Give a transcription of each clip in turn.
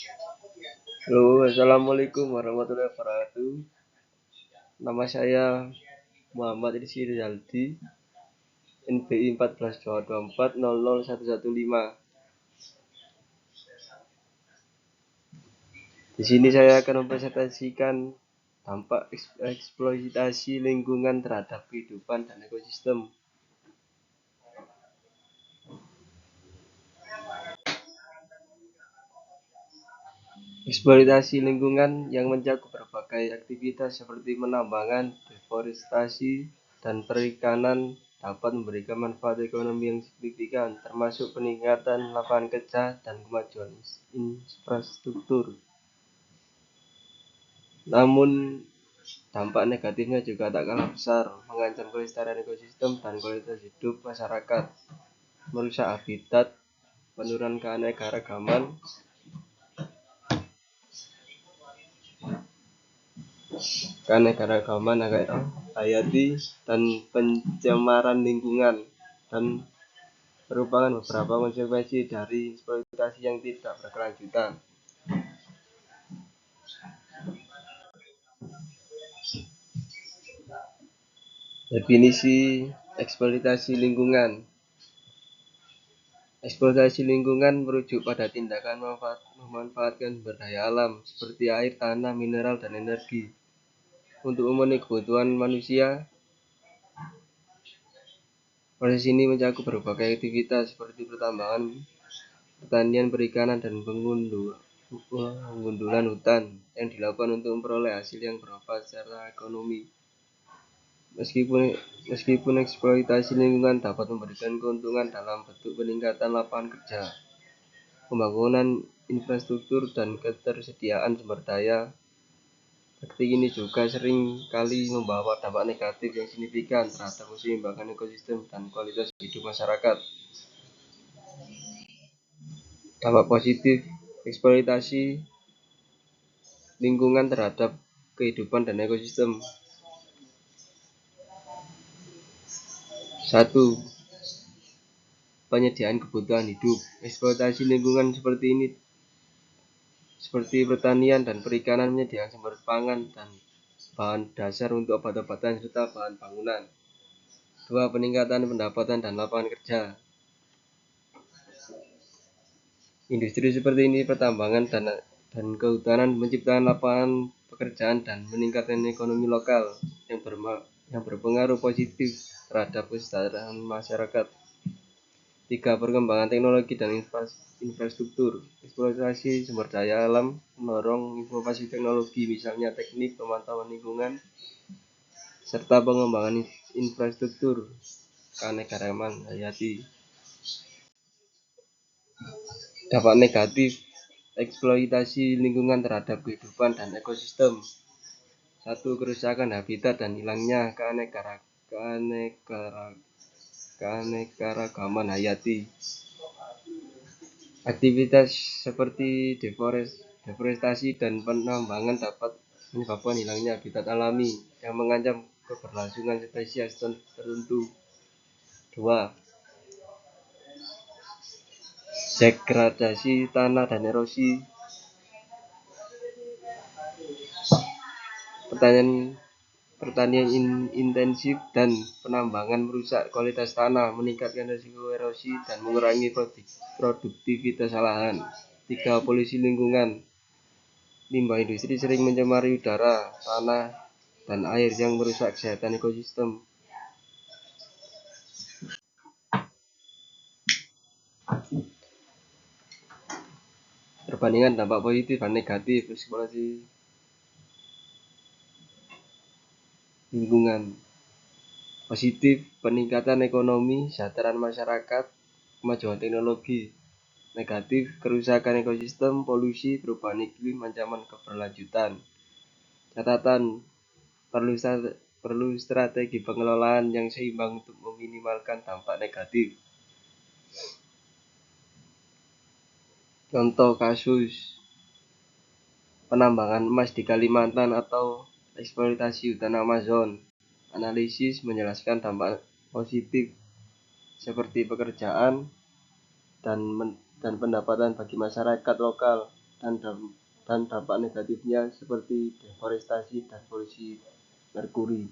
Halo, assalamualaikum warahmatullahi wabarakatuh. Nama saya Muhammad Rizky Rizaldi, NBI 1422400115. Di sini saya akan mempresentasikan dampak eksploitasi lingkungan terhadap kehidupan dan ekosistem. Eksploitasi lingkungan yang mencakup berbagai aktivitas seperti penambangan, deforestasi, dan perikanan dapat memberikan manfaat ekonomi yang signifikan, termasuk peningkatan lapangan kerja dan kemajuan infrastruktur. Namun, dampak negatifnya juga tak kalah besar, mengancam kelestarian ekosistem dan kualitas hidup masyarakat, merusak habitat, penurunan keanekaragaman, hayati, dan pencemaran lingkungan, dan merupakan beberapa konsekuensi dari eksploitasi yang tidak berkelanjutan. Definisi eksploitasi lingkungan. Eksploitasi lingkungan merujuk pada tindakan memanfaatkan sumber daya alam seperti air, tanah, mineral, dan energi untuk memenuhi kebutuhan manusia. Proses ini mencakup berbagai aktivitas seperti pertambangan, pertanian, perikanan, dan penggundulan hutan yang dilakukan untuk memperoleh hasil yang bermanfaat secara ekonomi. Meskipun eksploitasi lingkungan dapat memberikan keuntungan dalam bentuk peningkatan lapangan kerja, pembangunan infrastruktur, dan ketersediaan sumber daya, praktik ini juga sering kali membawa dampak negatif yang signifikan terhadap keseimbangan ekosistem dan kualitas hidup masyarakat. Dampak positif eksploitasi lingkungan terhadap kehidupan dan ekosistem. 1. Penyediaan kebutuhan hidup. Eksploitasi lingkungan seperti pertanian dan perikanan menyediakan sumber pangan dan bahan dasar untuk obat-obatan serta bahan bangunan. 2. Peningkatan pendapatan dan lapangan kerja. Industri seperti ini pertambangan dan kehutanan menciptakan lapangan pekerjaan dan meningkatkan ekonomi lokal yang berpengaruh positif terhadap kesejahteraan masyarakat. 3. Perkembangan teknologi dan infrastruktur. Eksploitasi sumber daya alam mendorong inovasi teknologi, misalnya teknik pemantauan lingkungan serta pengembangan infrastruktur keanekaragaman hayati. Dampak negatif eksploitasi lingkungan terhadap kehidupan dan ekosistem. 1. Kerusakan habitat dan hilangnya keanekaragaman hayati. Aktivitas seperti deforestasi dan penambangan dapat menyebabkan hilangnya habitat alami yang mengancam keberlangsungan spesies tertentu. 2. Degradasi tanah dan erosi. Pertanian intensif dan penambangan merusak kualitas tanah, meningkatkan risiko erosi, dan mengurangi produktivitas lahan. 3. Polusi lingkungan. Limbah industri sering mencemari udara, tanah, dan air yang merusak kesehatan ekosistem. Perbandingan dampak positif dan negatif eksploitasi lingkungan. Positif, peningkatan ekonomi, kesejahteraan masyarakat, kemajuan teknologi. Negatif, kerusakan ekosistem, polusi, perubahan iklim, ancaman keberlanjutan. Catatan, perlu strategi pengelolaan yang seimbang untuk meminimalkan dampak negatif. Contoh kasus penambangan emas di Kalimantan atau eksploitasi hutan Amazon. Analisis menjelaskan dampak positif seperti pekerjaan dan pendapatan bagi masyarakat lokal. dan dampak negatifnya seperti deforestasi dan polusi merkuri.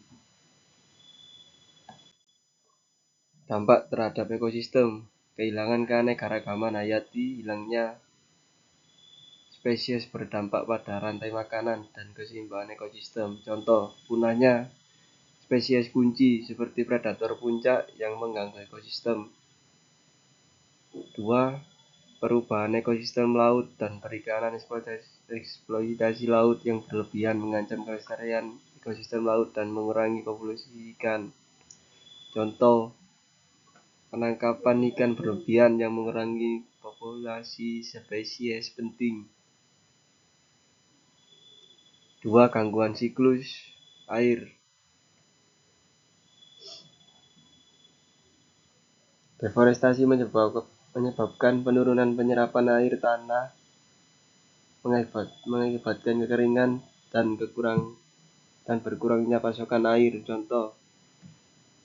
Dampak terhadap ekosistem, kehilangan keanekaragaman hayati, hilangnya spesies berdampak pada rantai makanan dan keseimbangan ekosistem. Contoh, punahnya spesies kunci seperti predator puncak yang mengganggu ekosistem. 2. Perubahan ekosistem laut dan perikanan, eksploitasi laut yang berlebihan mengancam kelestarian ekosistem laut dan mengurangi populasi ikan. Contoh, penangkapan ikan berlebihan yang mengurangi populasi spesies penting. 2. Gangguan siklus air. Deforestasi menyebabkan penurunan penyerapan air tanah, mengakibatkan kekeringan dan berkurangnya pasokan air. Contoh,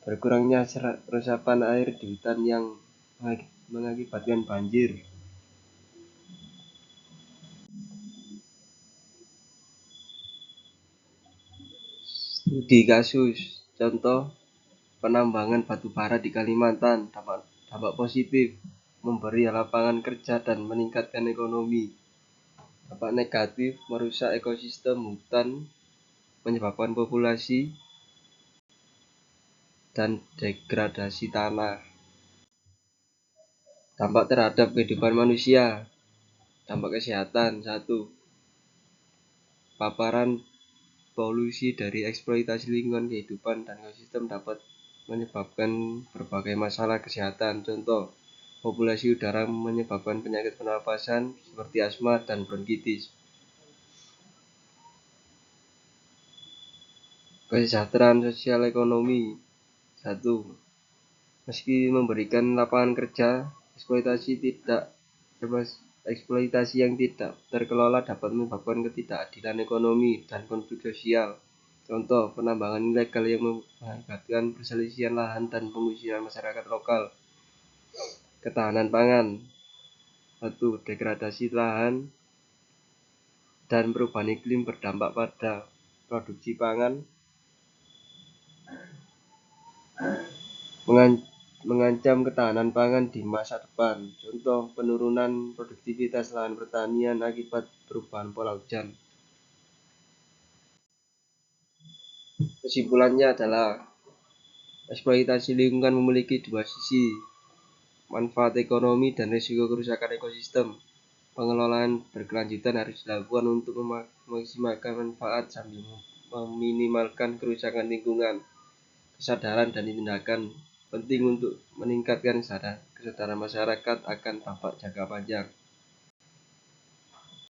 berkurangnya resapan air di hutan yang mengakibatkan banjir. Studi kasus, contoh penambangan batu bara di Kalimantan, dampak positif, memberi lapangan kerja dan meningkatkan ekonomi. Dampak negatif, merusak ekosistem hutan, menyebabkan populasi dan degradasi tanah. Dampak terhadap kehidupan manusia, dampak kesehatan. 1. Paparan polusi dari eksploitasi lingkungan kehidupan dan ekosistem dapat menyebabkan berbagai masalah kesehatan. Contoh, populasi udara menyebabkan penyakit pernapasan seperti asma dan bronkitis. Kesejahteraan sosial ekonomi. 1. Meski memberikan lapangan kerja, eksploitasi yang tidak terkelola dapat menyebabkan ketidakadilan ekonomi dan konflik sosial. Contoh, penambangan ilegal yang mengakibatkan perselisihan lahan dan pengusiran masyarakat lokal. Ketahanan pangan. 1. Degradasi lahan dan perubahan iklim berdampak pada produksi pangan, mengancam ketahanan pangan di masa depan. Contoh, penurunan produktivitas lahan pertanian akibat perubahan pola hujan. Kesimpulannya adalah eksploitasi lingkungan memiliki dua sisi, manfaat ekonomi dan risiko kerusakan ekosistem. Pengelolaan berkelanjutan harus dilakukan untuk memaksimalkan manfaat sambil meminimalkan kerusakan lingkungan. Kesadaran dan tindakan penting untuk meningkatkan kesadaran masyarakat akan dampak jangka panjang.